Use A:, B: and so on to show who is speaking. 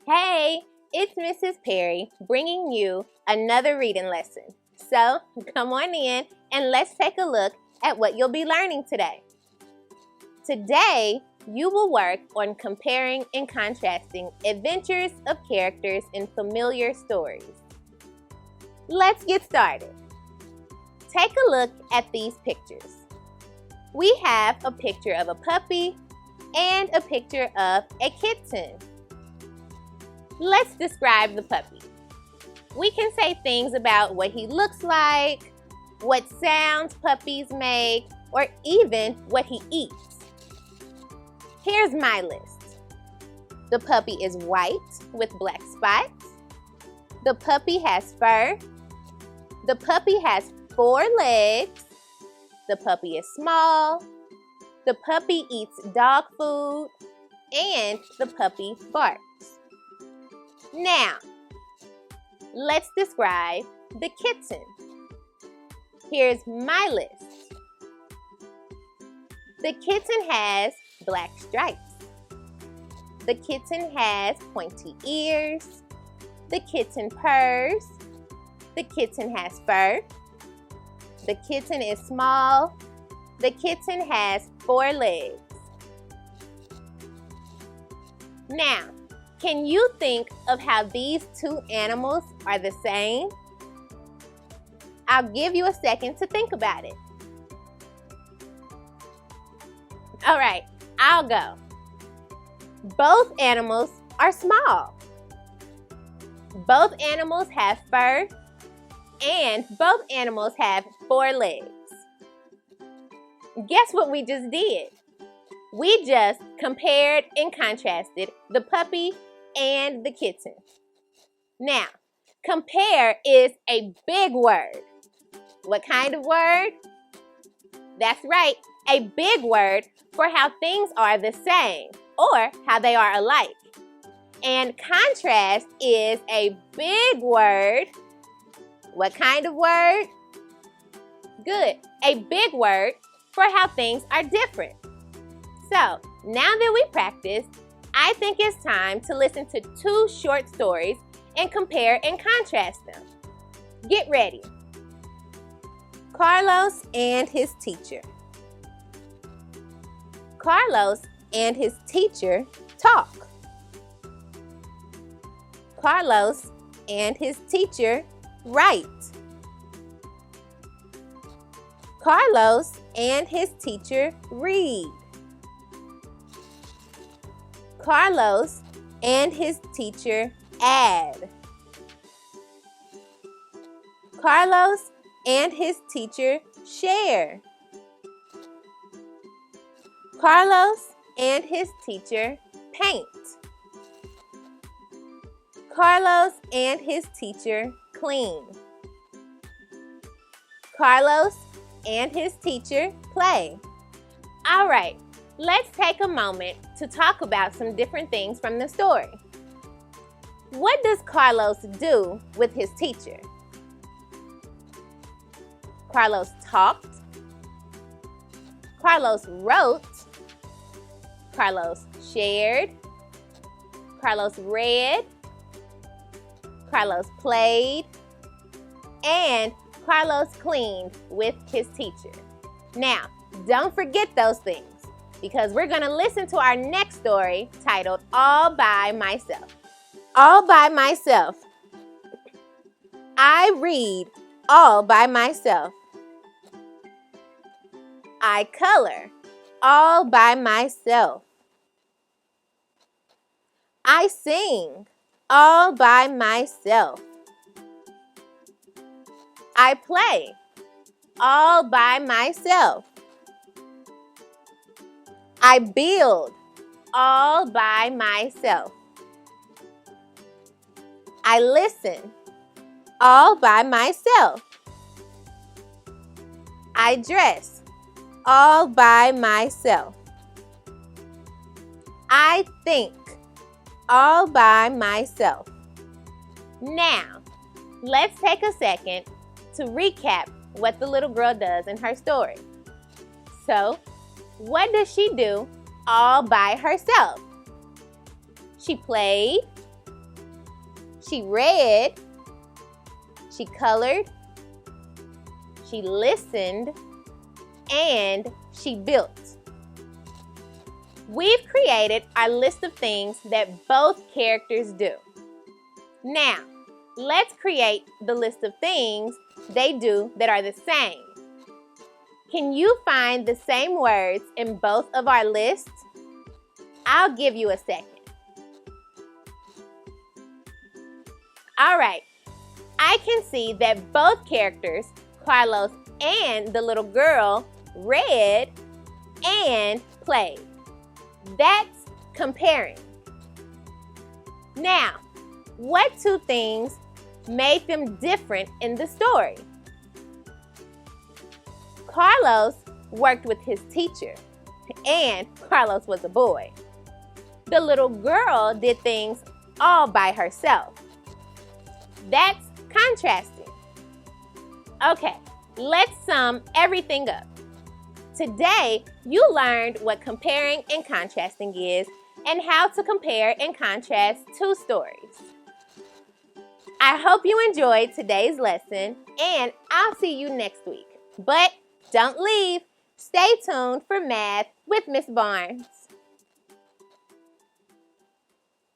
A: Hey, it's Mrs. Perry bringing you another reading lesson. So come on in and let's take a look at what you'll be learning today. Today, you will work on comparing and contrasting adventures of characters in familiar stories. Let's get started. Take a look at these pictures. We have a picture of a puppy and a picture of a kitten. Let's describe the puppy. We can say things about what he looks like, what sounds puppies make, or even what he eats. Here's my list. The puppy is white with black spots. The puppy has fur. The puppy has 4 legs. The puppy is small. The puppy eats dog food. And the puppy barks. Now, let's describe the kitten. Here's my list. The kitten has black stripes. The kitten has pointy ears. The kitten purrs. The kitten has fur. The kitten is small. The kitten has 4 legs. Now, can you think of how these 2 animals are the same? I'll give you a second to think about it. All right, I'll go. Both animals are small. Both animals have fur, and both animals have 4 legs. Guess what we just did? We just compared and contrasted the puppy and the kitten. Now, compare is a big word. What kind of word? That's right, a big word for how things are the same or how they are alike. And contrast is a big word. What kind of word? Good, a big word for how things are different. So, now that we practiced, I think it's time to listen to 2 short stories and compare and contrast them. Get ready. Carlos and his teacher. Carlos and his teacher talk. Carlos and his teacher write. Carlos and his teacher read. Carlos and his teacher add. Carlos and his teacher share. Carlos and his teacher paint. Carlos and his teacher clean. Carlos and his teacher play. All right. Let's take a moment to talk about some different things from the story. What does Carlos do with his teacher? Carlos talked. Carlos wrote. Carlos shared. Carlos read. Carlos played. And Carlos cleaned with his teacher. Now, don't forget those things, because we're going to listen to our next story titled All by Myself. All by myself. I read all by myself. I color all by myself. I sing all by myself. I play all by myself. I build all by myself. I listen all by myself. I dress all by myself. I think all by myself. Now, let's take a second to recap what the little girl does in her story. So, what does she do all by herself? She played, She read, she colored, she listened, and she built. We've created our list of things that both characters do. Now, let's create the list of things they do that are the same. Can you find the same words in both of our lists? I'll give you a second. All right, I can see that both characters, Carlos and the little girl, read and played. That's comparing. Now, what two things made them different in the story? Carlos worked with his teacher, and Carlos was a boy. The little girl did things all by herself. That's contrasting. Okay, let's sum everything up. Today, you learned what comparing and contrasting is and how to compare and contrast two stories. I hope you enjoyed today's lesson, and I'll see you next week. But don't leave. Stay tuned for Math with Miss Barnes.